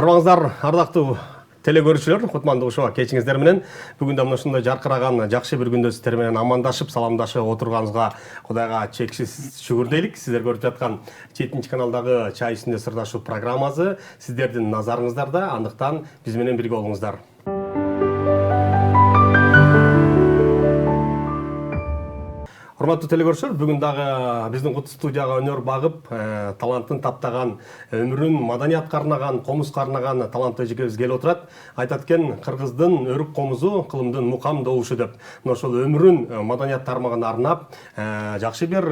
Армаңыздар, ардактуу телекөрүүчүлөр, Кутмандуу ушуга кечиңиздер менен. Бүгүн да мына ушундай жаркыраган, жакшы бир күндө сиздер менен амандашып, саламдашып отурганыбызга Кудайга чексиз шүгүр дейлик. Сиздер көрүп жаткан 7 каналдагы Чай үстүндө сырдашуу программасы сиздердин назарыңыздарда, андыктан биз менен бирге болуңуздар. Урматтуу телекөрүүчүлөр, бүгүн дагы биздин Кут студияга өнөр багып, талантын таптаган, өмүрүн маданиятка арнаган, комузга арнаган таланттуу эжекебиз келип отурат. Айтат экен, кыргыздын өрүк комузу, кылымдын мукам добушу деп. Мына ошол өмүрүн маданият тармагына арнап, жакшы бир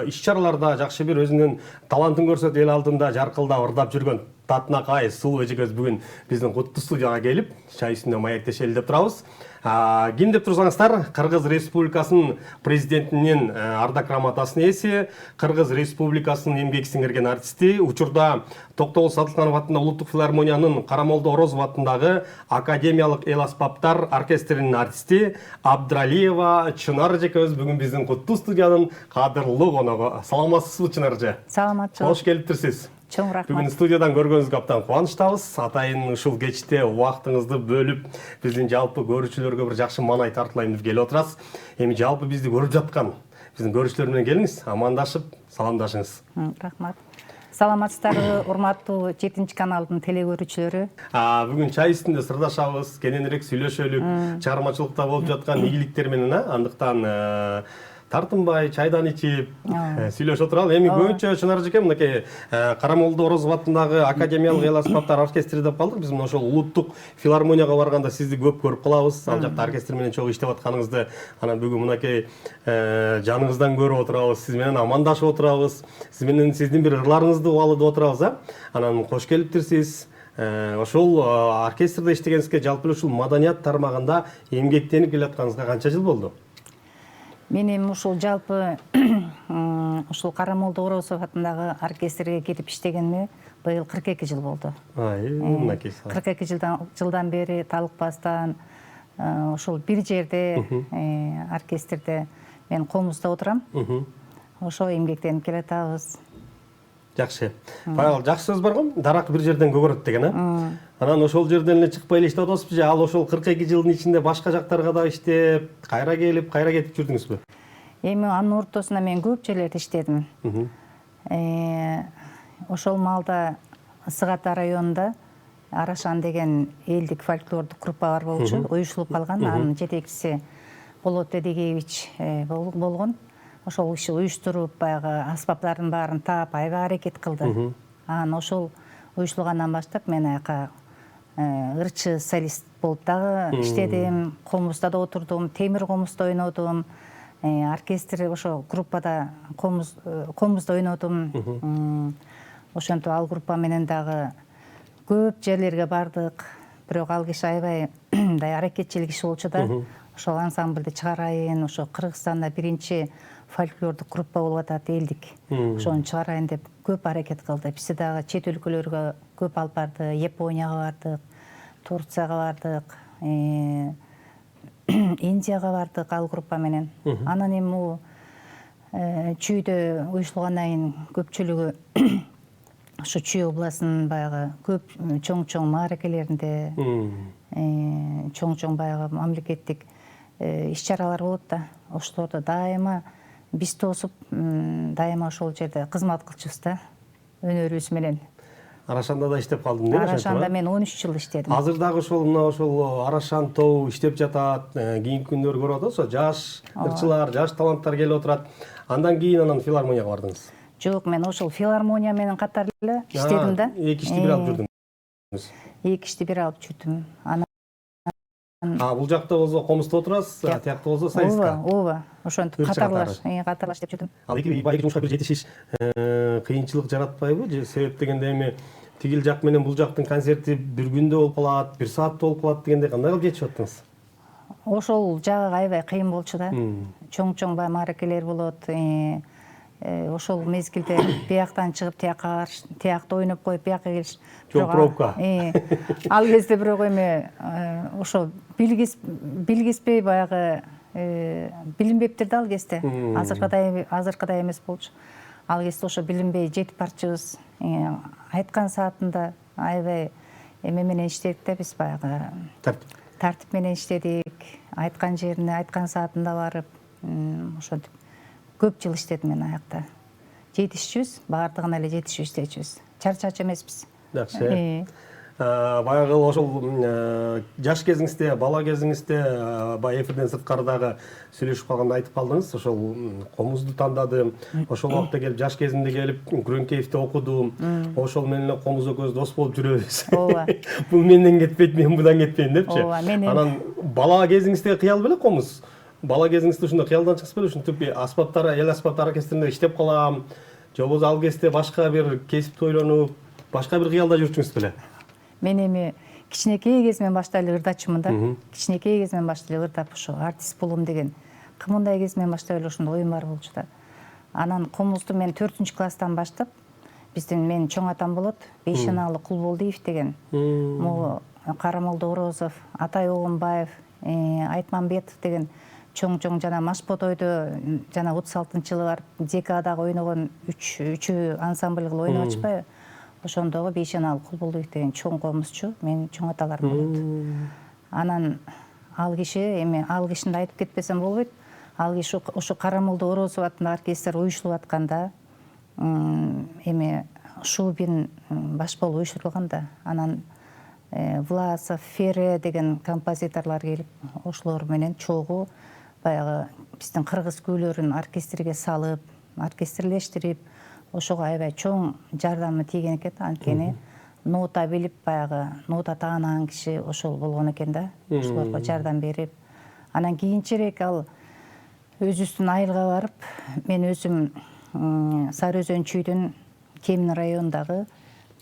иш-чараларда, жакшы бир өзүнүн талантын көрсөтүп эл алдында жаркылдап, ырдап жүргөн Татынакай сулуу эжекебиз бүгүн биздин Куттуу студияга келип, чай үстүндө маектешели деп турабыз. Ким деп турсаңыздар, Кыргыз Республикасынын президентинин ардак грамотасынын ээси, Кыргыз Республикасынын эмгек сиңирген артисти, учурда Токтогул Сатылканов атындагы Улуттук филармониянын Карамолдо Орозов атындагы Академиялык эл аспаптар оркестринин артисти Абдралиева Чынар эжекебиз бүгүн биздин Куттуу студиянын кадырлуу коногу. Саламатсызбы, Чынар эже? Саламатчылык. Кош келиптирсиз. Чоң рахмат. Бүгүн студиядан көргөнүзгө абдан кубанычтабыз. Атайын ушул кечте убактыңызды бөлүп, биздин жалпы көрүүчүлөргө бир жакшы маанай тартуулайын деп келип отурасыз. Эми жалпы бизди көрүп жаткан биздин көрүүчүлөр менен келиңиз, амандашып, саламдашыңыз. Рахмат. Саламатсыздарбы, урматтуу 7 каналдын телекөрүүчүлөрү. Бүгүн чай үстүндө сырдашабыз, кененирээк сүйлөшөлүк, чыгармачылыкта болуп жаткан ийгиликтер менен, андыктан тартынбай, чайдан ичип, сүйлөшүп отуралы. Эми көбүнчө Чынар эжеке, мынакей Карамолдо Орозов атындагы Академиялык эл аспаптар оркестри деп калдык. Биз мына ошол улуттук филармонияга барганда сизди көп көрүп калабыз. Ал жакта оркестр менен чогуу иштеп атканыңызды, анан бүгүн мынакей жаныңыздан көрүп отурабыз, сиз менен амандашып отурабыз. Сиз менен сиздин бир ырларыңызды угалы деп отурабыз, Анан кош келиптирсиз. Ошол оркестрде иштегениңизге, жалпы ушул маданият тармагында эмгектенип келатканыңызга канча жыл болду? Менин ушул жалпы ушул Карамолдо Орозов атындагы оркестрге кирип иштегениме быйыл 42 жыл болду. Мынакей. 42 жылдан бери талыкпастан ошол бир жерде оркестрде мен комузда отурам. Ошо эмгектенип келатабыз. Жакшы. Баягы жакшы сөз бар го, дарак бир жерден көгөрөт деген, Анан ошол жерден эле чыкпай эле иштеп атасызбы же ал ошол 42 жылдын ичинде башка жактарга да иштеп, кайра келип, кайра кетип жүрдүңүзбү? Эми анын ортосунда мен көп жерлерде иштедим. Ошол маалда Сыгата районунда Арашан деген элдик фольклордук группа бар болчу, уюштулуп калган. Анын жетекчиси Болот Эдегеевич болгон. Ошол киши уюштуруп, баягы аспаптардын баарын таап, аябай аракет кылды. Анан ошол уюштулгандан баштап мен аяка ырчы солист болуп дагы иштедим, комузда да отурдум, темир комузда ойнодум, оркестр ошо группада комузда ойнодум. Ошентип ал группа менен дагы көп жерлерге бардык. Бирок ал киши аябай аракетчил киши болчу да. Ошол ансамбльди чыгарайын, ошо Кыргызстанда биринчи фольклордук группа болуп атат, элдик. Ошону чыгарайын деп көп аракет кылды. Биз дагы чет өлкөлөргө көп алып барды. Японияга бардык, Турцияга бардык, Индияга бардык ал группа менен. Анан эми Чүйдө уюштулгандан кийин көпчүлүгү ошо Чүй областынын баягы көп чоң мааракелеринде, чоң баягы мамлекеттик иш-чаралар болот да. Ошолордо дайыма биз тосуп, дайыма ошол жерде кызмат кылчубуз да, өнөрүбүз менен. Арашанда да иштеп калдым, не? Арашанда мен 13 жыл иштедим. Азыр дагы ошол Арашан тобу иштеп жатат, кийинки күндөрү көрүп атабыз, жаш ырчылар, жаш таланттар келип отурат. Андан кийин анан филармонияга бардыңыз. Жок, мен ошол филармония менен катар эле иштедим да. Эки ишти бир алып жүрдүңүз. Эки ишти бир алып жүрдүм. Бул жакта болсо комузда отурасыз, тиякта болсо солистка. Ооба, ошентип катарлаш деп жүрдүм. Ал эки жумушка бир жетишиш кыйынчылык жаратпайбы? Себеп дегенде эми тигил жак менен бул жактын концерти бир күндө болуп калат, бир саатта болуп калат дегенде кандай кылып жетишип аттыңыз? Ошол жагы аябай кыйын болчу да. Чоң мааракелер болот. Ошол мезгилде бияктан чыгып тиякта ойноп коюп бияка келиш. Чоң пробка. Ал кезде бирок эми ошо билгиспей баягы билинбептир да ал кезде. Азыркыдай эмес болчу. Ал кезде ошо билинбей жетип барчыбыз. Айткан саатында аябай эме менен иштедик да, биз баягы тартип менен иштедик. Айткан жерине, айткан саатында барып, ошентип көп жыл иштедим мен аякта. Жетишчүбүз, баардыгына эле жетишип иштечүбүз. Чарчачу эмеспиз. Жакшы. Баягы ошол жаш кезиңизде, бала кезиңизде баягы эфирден сырткары дагы сүйлөшүп калганда айтып калдыңыз, ошол комузду тандадым, ошол убакта келип жаш кезимде келип Күрөңкеевди окудум, ошол менен эле комуз экөөбүз дос болуп жүрөбүз. Ооба. Бул менден кетпейт, мен мындан кетпейин депчи. Ооба, Анан бала кезиңиздеги кыял беле комуз? Бала кезиңизде ушундай кыялданчыңыз беле, ушинтип аспаптар, эл аспаптар оркестринде иштеп калам, же болбосо ал кезде башка бир кесипти ойлонуп, башка бир кыялда жүрчүңүз беле? Мен эми кичинекей кезимден баштап эле ырдачумун да. Кичинекей кезимден баштап эле ырдап, ошо артист болом деген кымындай кезимден баштап эле ошондой оюм бар болчу да. Анан комузду мен 4-класстан баштап, биздин менин чоң атам болот, Бейшенаалы Кулболдиев деген, могу Карамолдо Орозов, Атай Огонбаев, Айтмамбетов деген чоң жана Машботойдо жана 36-жылы барып ДКдагы ойногон үчөө ансамбль кылып ойноп атышпайбы? Ошондогу Бейшенаалы Кулболдиев деген чоң комузчу, менин чоң аталарым болот. Анан ал киши, эми ал кишини айтып кетпесем болбойт. Ал киши ошо Карамолдо Орозов атындагы оркестр уюштурулуп атканда, эми Шубин баш болуп уюштурулган да. Анан Власов, Фере деген композиторлор келип, ошолор менен чогуу баягы биздин кыргыз күүлөрүн оркестрге салып, оркестрлештирип, ошого аябай чоң жардамы тийген экен. Анткени нота билип, баягы нота таанаган киши ошол болгон экен да. Ошолорго жардам берип, анан кийинчерээк ал өзүбүздүн айылга барып, мен өзүм Сары Өзөн чүйдүн Кемин районундагы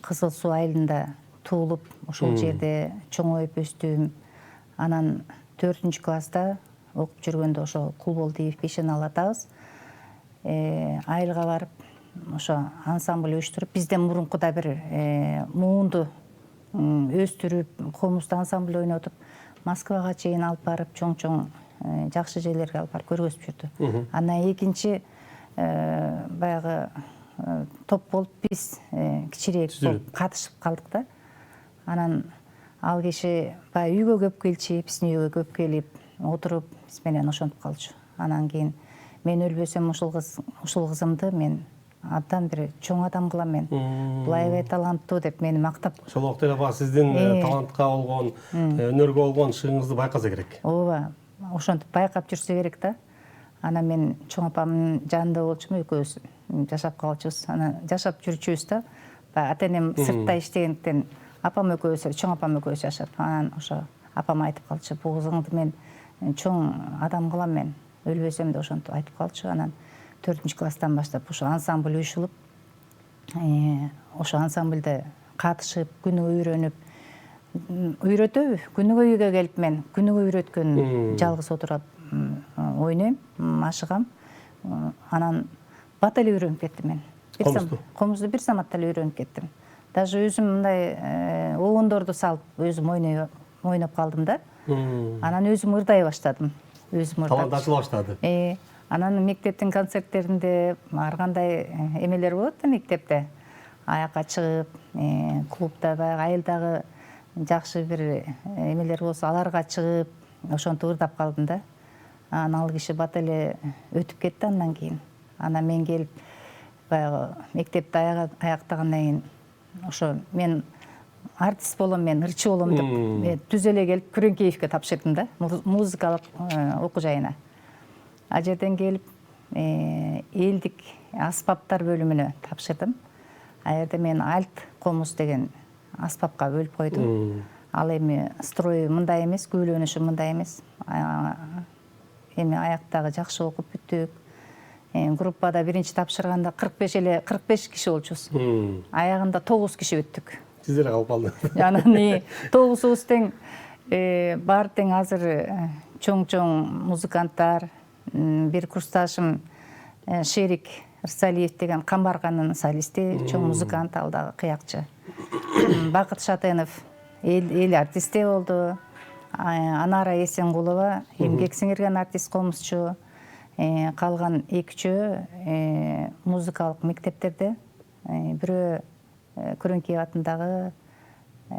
Кызыл Суу айылында туулуп, ошол жерде чоңоюп өстүм. Анан 4-класста окуп жүргөндө ошо Кулболдиев Бейшенаалы атабыз айылга барып, ошо ансамбль уюштуруп, бизден мурункуда бир муунду өстүрүп, комузду ансамбль ойнотуп, Москвага чейин алып барып, чоң жакшы жерлерге алып барып көргөзүп жүрдү. Андан экинчи баягы топ болуп биз кичирээк болуп катышып калдык да. Анан ал киши баягы үйгө көп келчү, биздин үйгө көп келип, отуруп, биз менен ошентип калчу. Анан кийин мен өлбөсөм ушул кызымды мен абдан бир чоң адам кылам мен. Бул аябай таланттуу деп мени мактап. Ошол убакта эле баягы сиздин талантка болгон, өнөргө болгон шыгыңызды байкаса керек. Ооба, ошентип байкап жүрсө керек да. Анан мен чоң апамдын жанында болчумун, экөөбүз жашап калчубуз. Анан жашап жүрчүбүз да. Ата энем сыртта иштегендиктен апам экөөбүз, чоң апам экөөбүз жашап. Анан ошо апам айтып калчу, бул кызыңды мен чоң адам кылам мен. Өлбөсөм да ошентип айтып калчу. Анан 4-класстан баштап ошо ансамбль уюшулуп, ошо ансамбльде катышып, күнүгө үйрөнүп, үйрөтөбү? Күнүгө үйгө келип мен күнүгө үйрөткөн жалгыз отуруп ойнойм, машыгам. Анан бат эле үйрөнүп кеттим мен. Комузду бир заматта эле үйрөнүп кеттим. Даже өзүм мындай обондорду салып, өзүм ойноп калдым да. Анан өзүм ырдай баштадым. Талант ачыла баштады. Анан мектептин концерттеринде ар кандай эмелер болот да мектепте. Аякка чыгып, клубда баягы айылдагы жакшы бир эмелер болсо, аларга чыгып, ошентип ырдап калдым да. Анан ал киши бат эле өтүп кетти андан кийин. Анан мен келип, баягы мектепти аяктагандан кийин ошо мен артист болом, мен ырчы болом деп түз эле келип Күрөңкеевге тапшырдым да, музыкалык окуу жайына. Ал жерден келип элдик аспаптар бөлүмүнө тапшырдым. Ал жерде мен альт комуз деген аспапка бөлүп койдум. Ал эми строю мындай эмес, күйлөнүшү мындай эмес. Эми аяктагы жакшы окуп бүттүк. Группада биринчи тапшырганда 45 киши болчубуз. Аягында 9 киши өттүк. Сиздер калып калдыңыз. Анан 9убуз тең баары тең азыр чоң музыканттар. Бир курсташым Шерик Рсалиев деген Камбарганын солисти, чоң музыкант, ал дагы кыякчы. Бакыт Шатенов эл артисти болду. Анара Эсенгулова эмгек сиңирген артист, комузчу. Калган 2-чөө музыкалык мектептерде, бирөө Күрөңкеев атындагы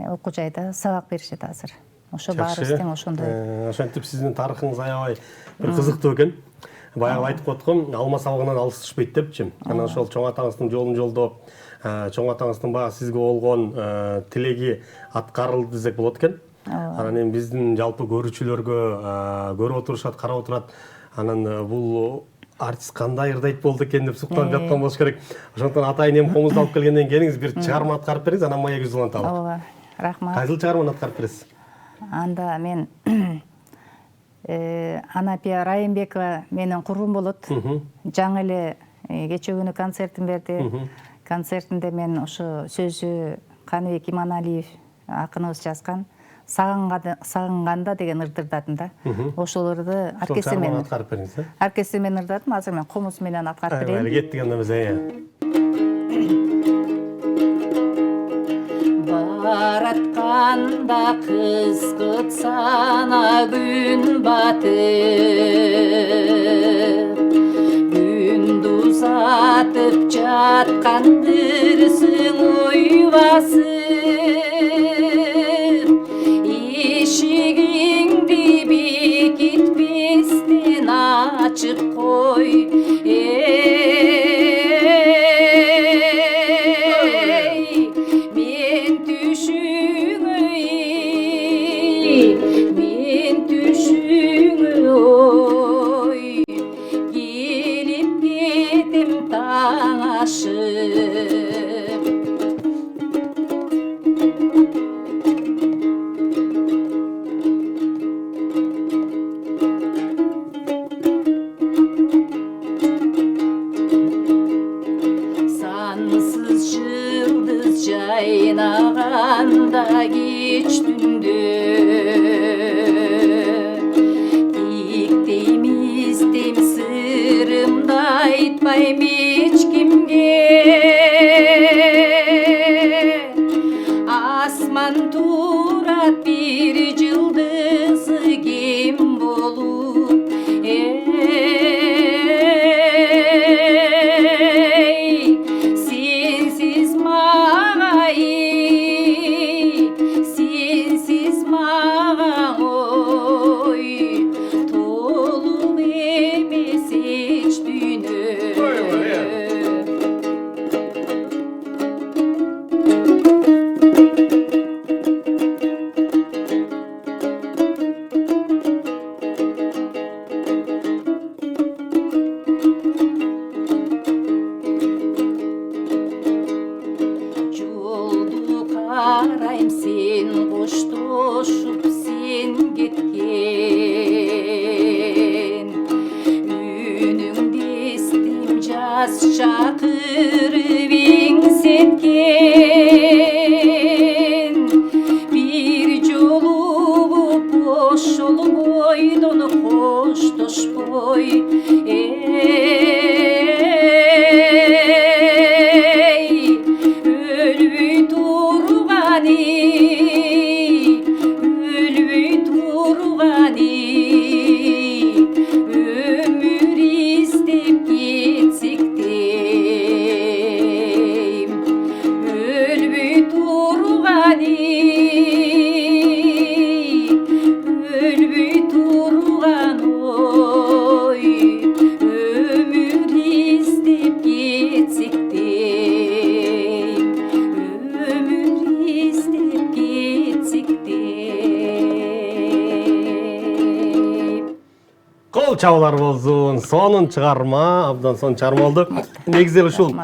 окуу жайда сабак беришет азыр. Ошо баарыбыз тең ошондой. Ошентип сиздин тарыхыңыз аябай бир кызыктуу экен. Баягы айтып аткам, алма сабагынан алыс түшпөйт депчи. Анан ошол чоң атаңыздын жолун жолдоп, чоң атаңыздын баягы сизге болгон тилеги аткарылды десек болот экен. Анан эми биздин жалпы көрүүчүлөргө көрүп отурушат, карап отурат. Анан бул артист кандай ырдайт болду экен деп суктанып жаткан болуш керек. Ошондон атайын эми комузду алып келгенден кийин бир чыгарма аткарып бериңиз, анан маек жүз уланталы. Ооба, рахмат. Кайсыл чыгарманы аткарып бересиз? Анда мен Анапия Райымбекова менен курбум болот. Жаңы эле кечээ күнү концертин берди. Концертинде мен ошо сөзү Каныбек Иманалиев акыныбыз жазган Сагынганда деген ырды ырдадым да. Ошол ырды оркестр менен аткарып бериңиз. Оркестр менен ырдадым. Азыр мен комуз менен аткарып берейин. Кеттик анда биз. Баратканда кызгытсана күн батып, күндү узатып жаткандырсың ой басып, эшигиңди бекитпестен ачып кой. Мен түшүңө ой, келип кетем таң ашып. Сансыз жылдыз жайнаганда кеч түндө, айтпайм эчкимге, асман турат бир жылдызы кем болуп. Сенсиз мага, сенсиз мага ой, толуп эмес эч дүйнө. Жолду карайм, сен коштошуп сен кеткен, үнүңдү эстим жаз чакырып эңсеткен. Бир жолугуп ошол бойдон коштошпой, өлбөй турганы, өлбөй турганы, өмүр издеп кетсек дейм. Өлбөй турганы, өлбөй турган ой, өмүр издеп кетсек дейм. Өмүр издеп кетсек дейм. Кол чабуулар болсун. Сонун чыгарма, абдан сонун чыгарма болду. Негизи ушул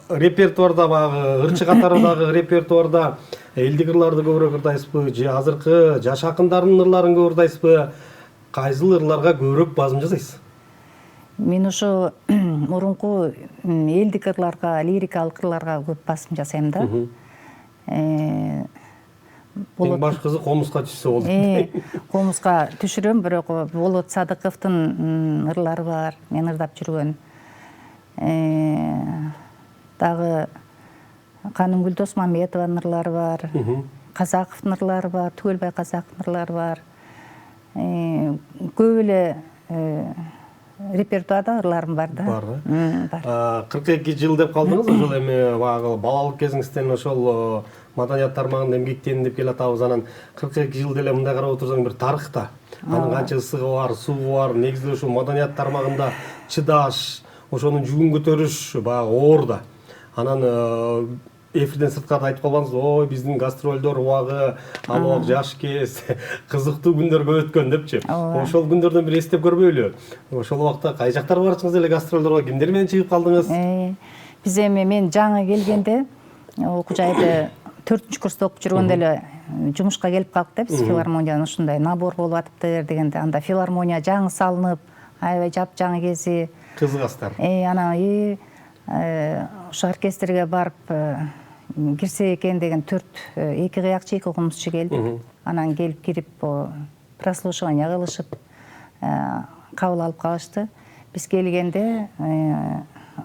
репертуарда баягы ырчы катарындагы репертуарда элдик ырларды көбүрөөк ырдайсызбы, же азыркы жаш акындардын ырларын көп ырдайсызбы? Кайсыл ырларга көбүрөөк базым жасайсыз? Мен ошо мурунку элдик ырларга, лирикалык ырларга көп басым жасайм да. Эң башкысы комузга түшсө болду. Комузга түшүрөм, бирок Болот Садыковдун ырлары бар, мен ырдап жүргөн. Дагы Канымгүл Досмамбетованын ырлары бар, Казаковдун ырлары бар, Түгөлбай Казаковдун ырлары бар. Көп эле репертуарда ырларым бар да. Бар, бар. 42 жыл деп калдыңыз, ошол эми баягы балалык кезиңизден ошол маданият тармагында эмгектеним деп келатабыз. Анан 42 жыл деле мындай карап отурсаң бир тарых да. Анын канча ысыгы бар, суугу бар. Негизи ушул маданият тармагында чыдаш, ошонун жүгүн көтөрүш баягы оор да. Анан эфирден сырткары айтып калбаңыз, ой биздин гастролдор убагы, ал убак жаш кез, кызыктуу күндөр көп өткөн депчи. Ошол күндөрдөн бир эстеп көрбөйлү. Ошол убакта кай жактарга барчыңыз эле гастролдорго, кимдер менен чыгып калдыңыз? Биз эми мен жаңы келгенде окуу жайды 4-чү курста окуп жүргөндө эле жумушка келип калдык да, биз филармониядан ушундай набор болуп атыптыр дегенде, анда филармония жаңы салынып, аябай жапжаңы кези. Кызыгасыздар. Анан ошо оркестрге барып кирсе экен деген 2 кыякчы 2 кумузчу келди. Анан кирип прослушивание кылышып кабыл алып калышты. Биз келгенде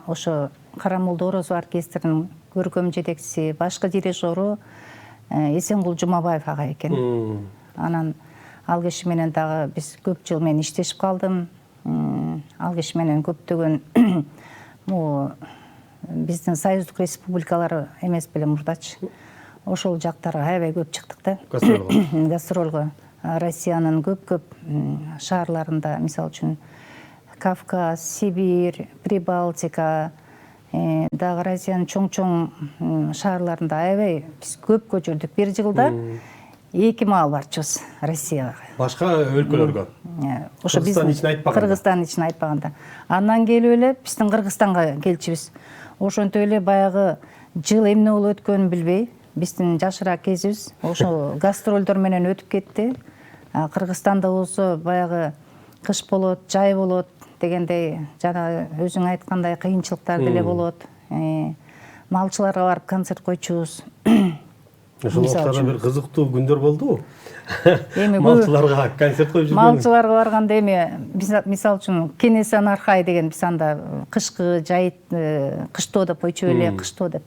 ошо Карамолду Орозов оркестринин көркөм жетекчиси, башкы дирижеру Эсенгул Жумабаев ага экен. Анан ал киши менен дагы биз көп жыл мен иштешип калдым. Ал киши менен көптөгөн биздин союздук республикалар эмес беле мурдачы. Ошол жактарга аябай көп чыктык да. Гастролго. Россиянын көп шаарларында, мисалы үчүн Кавказ, Сибирь, Прибалтика, дагы Россиянын чоң шаарларында аябай биз көпкө жүрдүк. Бир жылда 2 маал барчубуз Россияга. Башка өлкөлөргө. Ошо Кыргызстан ичин айтпаганда. Кыргызстан ичин айтпаганда. Андан келип эле биздин Кыргызстанга келчүбүз. Ошентип эле баягы жыл эмне болуп өткөнүн билбей, биздин жашыраак кезибиз ошо гастролдор менен өтүп кетти. Кыргызстанда болсо баягы кыш болот, жай болот дегендей, жана өзүң айткандай кыйынчылыктар деле болот. Малчыларга барып концерт койчубуз. Ошол убактарда бир кызыктуу күндөр болдубу? Малчыларга концерт коюп жүргөн. Малчыларга барганда эми мисалы үчүн Кенесан Архай деген биз анда кышкы жай кыштоо деп койчу эле, кыштоо деп.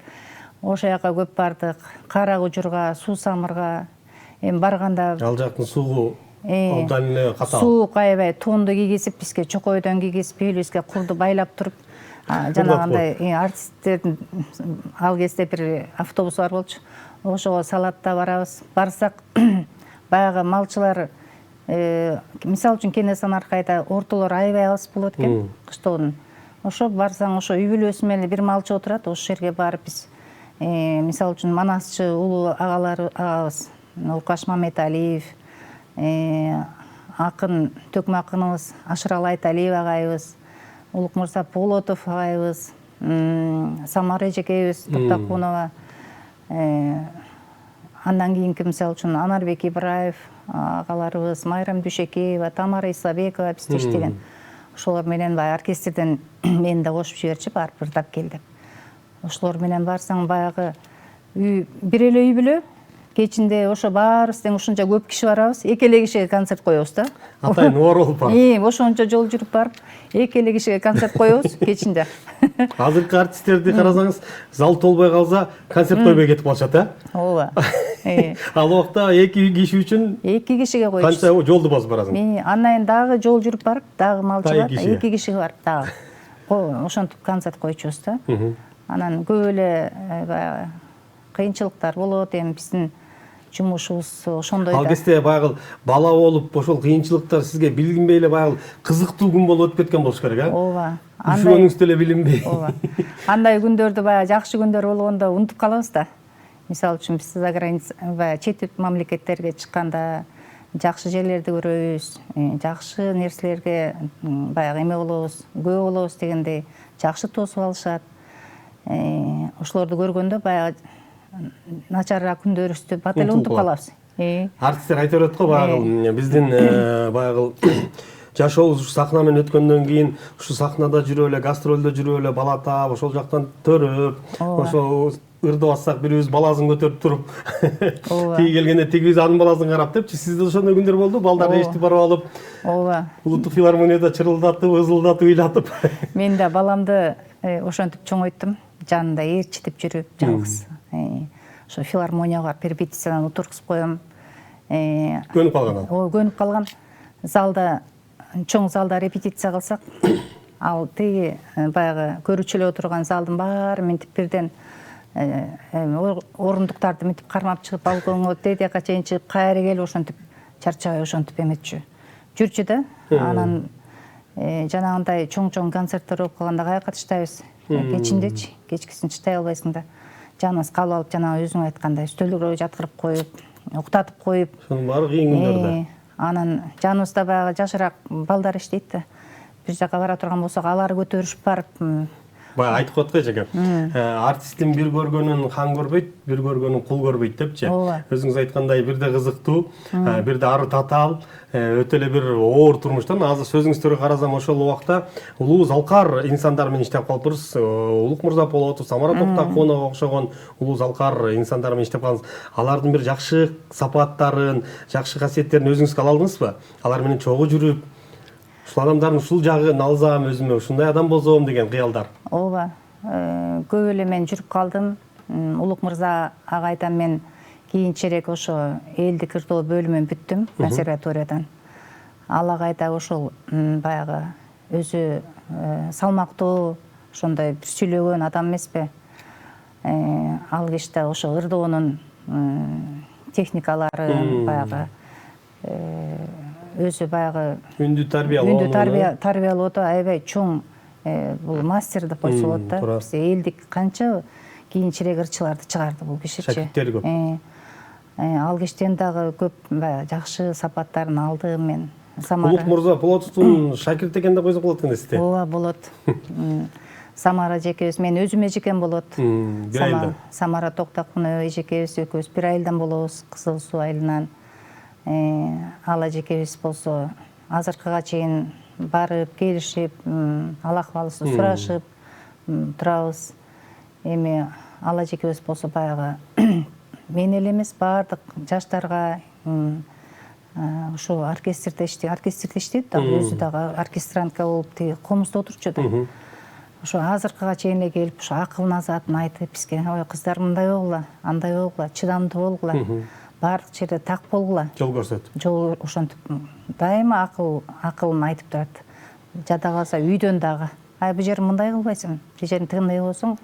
Ошол жака көп бардык. Кара Кужурга, Суу Самырга эми барганда Ал жактын суугу абдан эле катаал. Суук аябай тонду кийгизип, бизге чокойдон кийгизип, бийлибизге курду байлап туруп, жанагындай артисттердин ал кезде бир автобус бар болчу. Ошого салат да барабыз. Барсак баягы малчылар мисалы үчүн Кенесан Аркайда ортолор аябай алыс болот экен кыштоодун. Ошо барсаң ошо үй бүлөсү менен бир малчы отурат. Ошол жерге барып биз мисалы үчүн манасчы улуу агабыз Нуркаш Мамедалиев, акын төкмө акыныбыз Ашырал Айталиев агайыбыз, Улукмырза Полотов агайыбыз, Самара эжекейибиз Токтокунова, андан кийинки мисалы үчүн Анарбек Ибраев агаларыбыз, Майрам Дүйшекеева, Тамара Исабекова бизде иштеген. Ошолор менен баягы оркестрден мени да кошуп жиберчи, барып ырдап кел деп. Ошолор менен барсаң баягы бир эле үй бүлө, кечинде ошо баарыбыз тең ушунча көп киши барабыз, 2 эле кишиге концерт коебуз да. Атайын оор болуп барып. Ошончо жол жүрүп барып, 2 эле кишиге концерт коебуз кечинде. Азыркы артисттерди карасаңыз, зал толбой калса, концерт койбой кетип калышат, Ооба. Ал убакта 2 киши үчүн 2 кишиге коебуз. Канча жолду басып барасың? Андан дагы жол жүрүп барып, дагы малчы бар, 2 кишиге. кишиге барып дагы. Ошентип концерт койчубуз да. Анан көп эле баягы кыйынчылыктар болот, эми биздин жумушубуз ошондой да. Ал кезде баягы бала болуп, ошол кыйынчылыктар сизге билинбей эле баягы кызыктуу күн болуп өтүп кеткен болуш керек, Ооба. Ушугөнүңүз деле билинбей. Ооба. Андай күндөрдү баягы жакшы күндөр болгондо унутуп калабыз да. Мисалы үчүн биз за граница, чет мамлекеттерге чыкканда жакшы жерлерди көрөбүз, жакшы нерселерге баягы эме болобуз, күбө болобуз дегендей жакшы тосуп алышат. Ошолорду көргөндө баягы начарыраак күндөрүбүздү бат эле унутуп калабыз. Артисттер айта берет го баягы биздин баягы жашообуз ушу сахна менен өткөндөн кийин ушу сахнада жүрүп эле, гастролдо жүрүп эле бала таап, ошол жактан төрөп, ошо ырдап атсак бирибиз баласын көтөрүп туруп, тиги келгенде тигибиз анын баласын карап депчи. Сизде ошондой күндөр болду? Балдар эшитип барып алып, Ооба. улуттук филармонияда чырылдатып, ызылдатып, ыйлатып. Мен да баламды ошентип чоңойттум, жанында ээрчитип жүрүп, жалгыз. Ошо филармонияга барып репетициядан отургузуп коем. Көнүп калган ал. Көнүп калган. Залда чоң залда репетиция кылсак, ал тиги баягы көрүүчүлөр отурган залдын баары мынтип бирден орундуктарды мынтип кармап чыгып, балконго тедияка чейин чыгып, кайра келип ошентип чарчабай ошентип эметчү жүрчү да. Анан жанагындай чоң концерттер болуп калганда каяка таштайбыз? Кечиндечи, кечкисин чыдай албайсың да. Жаныбыз кабыл алып, жанагы өзүң айткандай, стөлгө жаткырып коюп, уктатып коюп. Шунун баары кыйын күндөрдө. Анан жаныбызда баягы жашыраак балдар иштейт да. Бир жака бара турган болсок, алар көтөрүшүп барып, Баягы айтып коет го эжеке. Артисттин бир көргөнүн хан көрбөйт, бир көргөнүн кул көрбөйт депчи. Өзүңүз айткандай, бирде кызыктуу, бирде ары татаал, өтө эле бир оор турмуштан. Азыр сөзүңүздөргө карасам, ошол убакта улуу залкар инсандар менен иштеп калыппыз. Улук Мырза Полотов, Самара Токтокунова окшогон улуу залкар инсандар менен иштеп калдыңыз. Алардын бир жакшы сапаттарын, жакшы касиеттерин өзүңүзгө ала алдыңызбы? Алар менен чогуу жүрүп, ушул адамдардын ушул жагын алсам, өзүмө ушундай адам болсом деген кыялдар. Ооба, көп эле мен жүрүп калдым. Улук Мырза агайдан мен кийинчерээк ошо элдик ырдоо бөлүмүн бүттүм консерваториядан. Ал агайда ошол баягы өзү салмактуу, ошондой бир сүйлөгөн адам эмеспи? Ал киште ошо ырдоонун техникаларын баягы өзү баягы үндү тарбиялоодо аябай чоң бул мастер деп койсо болот да. Биз элдик канча кийинчерээк ырчыларды чыгарды бул кишичи. Шакирттери көп. Ал киштен дагы көп жакшы сапаттарын алдым мен. Улук Мырза Полотовдун шакирти экен деп койсок болот экен сизде. Ооба, болот. Самара эжекебиз, мен өзүм эжекем болот. Бир айылдан. Самара Токтокунова эжекебиз экөөбүз бир айылдан болобуз, Кызыл Суу айылынан. Ал эжекебиз болсо азыркыга чейин барып, келишип, ал акыбалыбызды сурашып турабыз. Эми ал эжекебиз болсо баягы мен эле эмес, баардык жаштарга ошо оркестрде иштейт да, өзү дагы оркестрантка болуп, тиги комузда отурчу да. Ошо азыркыга чейин эле келип, ошо акыл назатын айтып бизге, ой кыздар мындай болгула, андай болгула, чыдамдуу болгула, баардык жерде так болгула. Жол көрсөтүп. Жол ошентип дайыма акылын айтып турат. Жада калса үйдөн дагы, бул жерин мындай кылбайсың, бул жерин тигиндей кылсаң,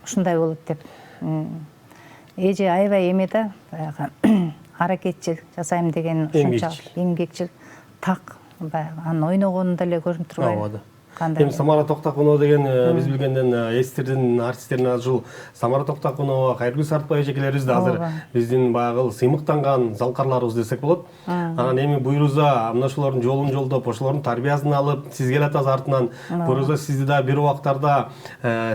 ушундай болот деп. Эже аябай эме да, баягы аракетчил жасайм деген ушунчалык эмгекчил, так баягы анын ойногонунда эле көрүнүп турбайбы? Эми Самара Токтокунова деген биз билгенден эстердин артисттеринен ушул Самара Токтокунова, Кайыргүл Сартбай эжекелерибиз да азыр биздин баягы сыймыктанган залкарларыбыз десек болот. Анан эми буйруза мына ошолордун жолун жолдоп, ошолордун тарбиясын алып, сизге эле атасыз артынан. Буйруза сизди да бир убактарда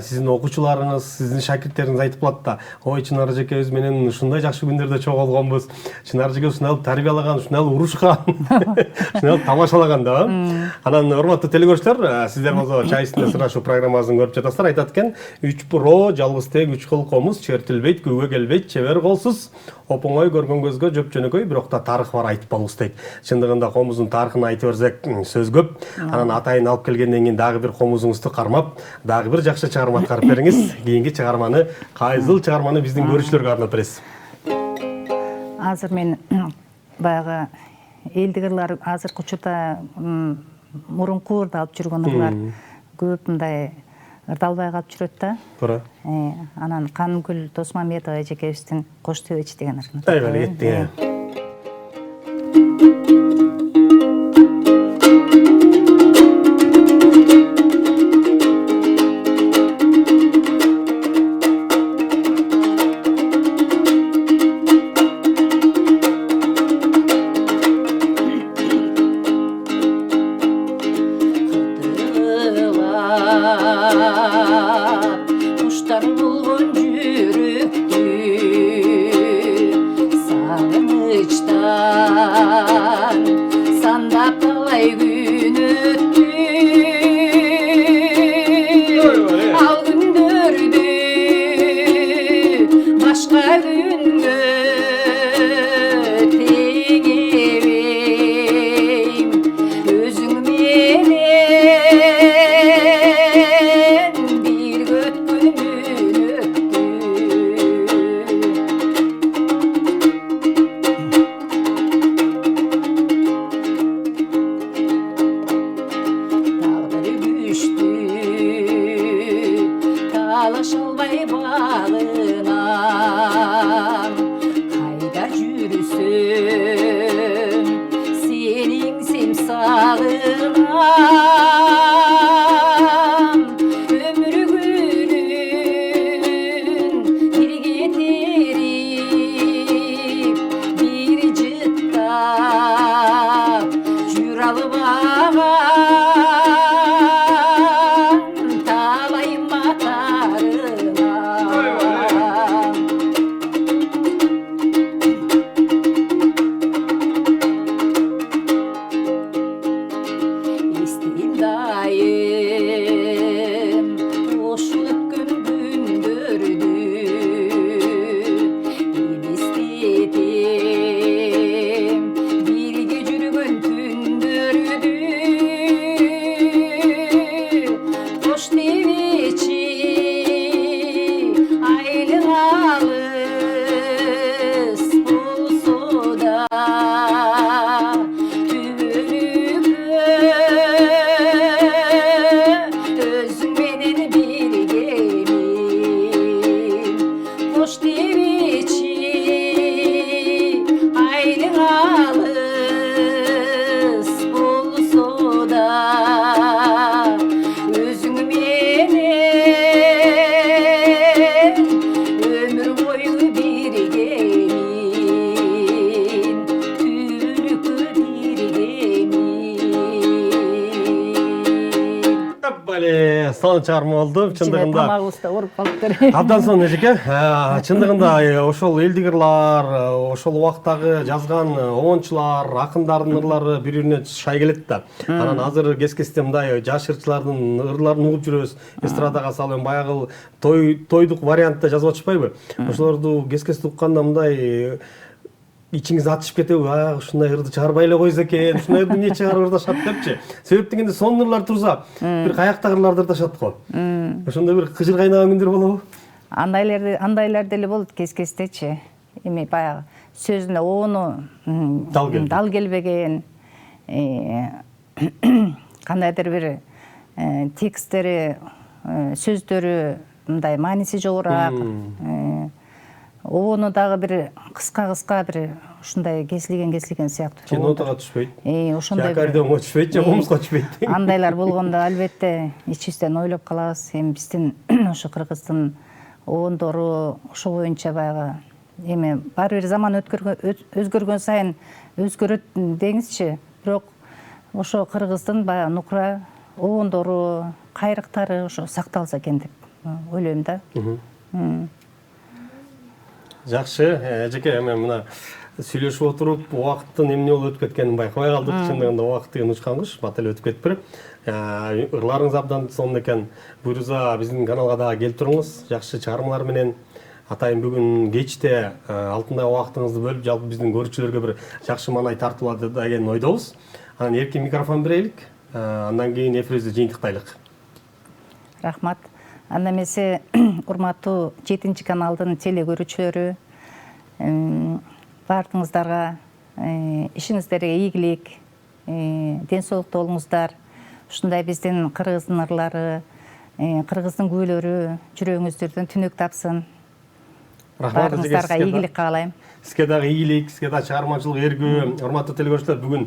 сиздин окуучуларыңыз, сиздин шакирттериңиз айтып калат да, ой Чынар эжекебиз менен ушундай жакшы күндөрдө чогулгонбуз. Чынар эжеке ушундай тарбиялаган, ушундай урушкан, ушундай тамашалаган да. Анан урматтуу телекөрүүчүлөр, сиздер болсо чай үстүндө сырашуу программасын көрүп жатасыздар. Айтат экен, 3 бuro, жалгыз тек 3 кыл комуз, чертилбейт, күүгө келбейт, чебер колсуз. Оңой көргөн көзгө жөп жөнөкөй, бирок да тарыхы бар айтпалыбыз дейт. Чындыгында комуздун тарыхын айтып берсек сөз көп. Анан атайын алып келгенден кийин дагы бир комузуңузду кармап, дагы бир жакшы чыгарма аткарып бериңиз. Кийинки чыгарманы, кайсыл чыгарманы биздин көрүүчүлөргө арнап бересиз? Азыр мен баягы элдик ырлар азыркы учурда мурунку ырды алып жүргөн ырлар көп мындай ырдалбай калып жүрөт да. Туура. Анан Канымгүл Досмамедова эжекебиздин Кош төбөчү деген ырын. Айбалы кеттиң. Бале, сон чарма болду. Чындыгында тамагыбызды ооруп калыптыр. абдан сонун эжеке. Чындыгында ошол элдигирлар, ошол убактагы жазган оончулар, акындардын ырлары бири-бирине шай келет да. Анан азыр кес-кесте мындай жаш ырчылардын ырларын угуп жүрөбүз. Эстрадага салып баягы тойдук вариантта жазып атышпайбы? Ошолорду кес-кесте укканда мындай ичиңиз атышып кетеби, ушундай ырды чыгарбай эле койсо экен, ушундай ырды эмне чыгарып ырдашат депчи. Себеп дегенде сонун ырлар турса, бир каяктагы ырларды ырдашат го. Ошондой бир кыжыр кайнаган күндөр болобу? Андайлар деле болот кес-кестечи. Эми баягы сөзүнө оону дал келбеген, кандайдыр бир тексттери, сөздөрү мындай мааниси жогораак, оону дагы бир кыска бир ушундай кесилген сыяктуу. Кинотага түшпөйт. Ошондой Аккордеонго түшпөйт же комузга түшпөйт. Андайлар болгондо албетте ичибизден ойлоп калабыз. Эми биздин ошо кыргыздын оондору ошо боюнча баягы эми баары бир заман өзгөргөн сайын өзгөрөт деңизчи. Бирок ошо кыргыздын баягы нукура оондору, кайрыктары ошо сакталса экен деп ойлойм да. Жакшы, эжеке, эми мына сүйлөшүп отуруп, убакыттын эмне болуп өтүп кеткенин байкабай калдык. Чындыгында убакыт деген учкан куш, бат эле өтүп кетиптир. Ырларыңыз абдан сонун экен. Буюрса биздин каналга дагы келип туруңуз. Жакшы чыгармалар менен. Атайын бүгүн кечте алтындай убактыңызды бөлүп, жалпы биздин көрүүчүлөргө бир жакшы маанай тартуулады деген ойдобуз. Анан эркин микрофон берелик. Андан кийин эфирибизди жыйынтыктайлык. Рахмат. Анда эмесе урматтуу 7 каналдын теле көрүүчүлөрү, баардыгыңыздарга ишиңиздерге ийгилик, ден соолукта болуңуздар. Ушундай биздин кыргыздын ырлары, кыргыздын күбөлөрү жүрөгүңүздөрдөн түнөк тапсын. Рахмат, баарыңыздарга ийгилик каалайм. Сизге дагы ийгилик, сизге дагы чыгармачылык эргүү. Урматтуу телекөрүүчүлөр, бүгүн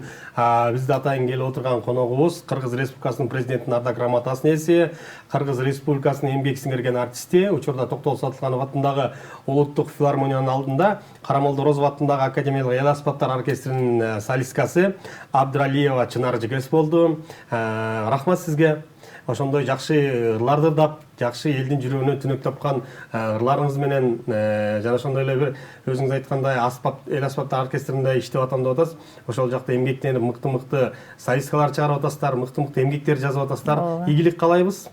бизде атайын келип отурган коногубуз Кыргыз Республикасынын президентинин ардак грамотасынын ээси, Кыргыз Республикасынын эмгек сиңирген артисти, учурда Токтол Сатылганов атындагы Улуттук филармониянын алдында Карамолдо Розов атындагы Академиялык эл аспаптар оркестринин солисткасы Абдыралиева Чынар эжекебиз болду. Рахмат сизге. Ошондой жакшы ырларды ырдап, жакшы элдин жүрөгүнө түнөк тапкан ырларыңыз менен жана ошондой эле бир өзүңүз айткандай эл аспаптар оркестринде иштеп атам деп атасыз. Ошол жакта эмгектенип мыкты солисткалар чыгарып атасыздар, мыкты эмгектер жазып атасыздар. Ийгилик каалайбыз.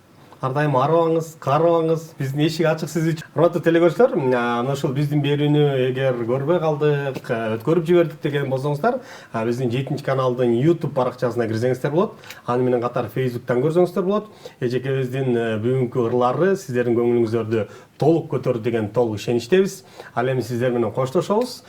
Ар дайым арыбаңыз, карыбаңыз, биздин эшик ачык сиз үчүн. Урматтуу телекөрүүчүлөр, мына ушул биздин берүүнү эгер көрбөй калдык, өткөрүп жибердик деген болсоңуздар, биздин 7 каналдын YouTube баракчасына кирсеңиздер болот. Аны менен катар Facebook'тан көрсөңүздөр болот. Эжекебиздин бүгүнкү ырлары сиздердин көңүлүңүздөрдү толук көтөрдү деген толук ишеничтебиз. Ал эми сиздер менен коштошобуз.